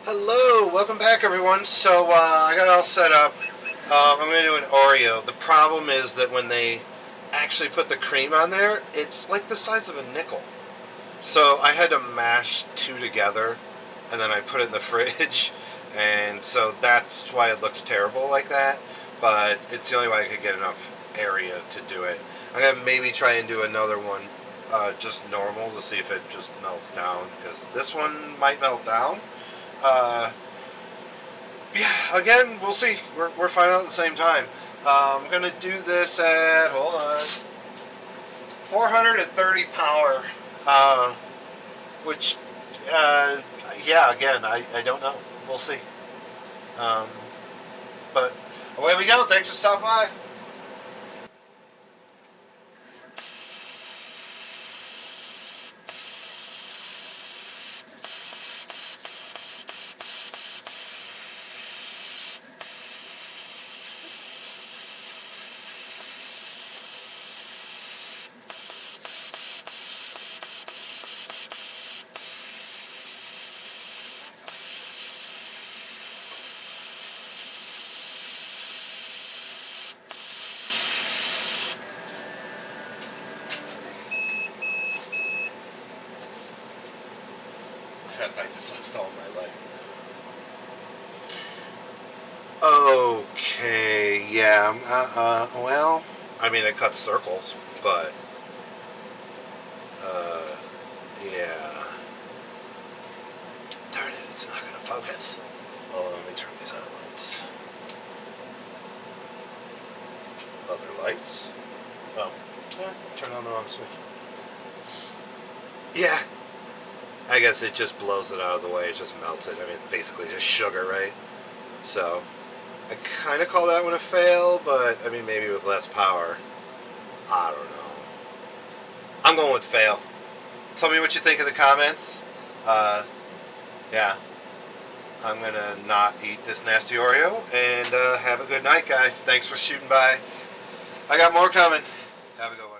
Hello, welcome back everyone. So I got it all set up. I'm going to do an Oreo. The problem is that when they actually put the cream on there, it's like the size of a nickel. So I had to mash two together and then I put it in the fridge, and so that's why it looks terrible like that, but it's the only way I could get enough area to do it. I'm going to maybe try and do another one just normal to see if it just melts down, because this one might melt down. Yeah, again, we'll see. We're finding out at the same time. I'm going to do this at, hold on, 430 power, which, yeah, again, I don't know. We'll see. But away we go. Thanks for stopping by. Except I just lost all my light. Okay, yeah, well, I mean, it cuts circles, but, yeah. Darn it, it's not gonna focus. Hold on, let me turn these other lights. Other lights? Oh, turn on the wrong switch. Yeah. I guess it just blows it out of the way, it just melts it. I mean, basically just sugar, right? So, I kind of call that one a fail, but, I mean, maybe with less power. I don't know. I'm going with fail. Tell me what you think in the comments. Yeah. I'm going to not eat this nasty Oreo, and have a good night, guys. Thanks for shooting by. I got more coming. Have a good one.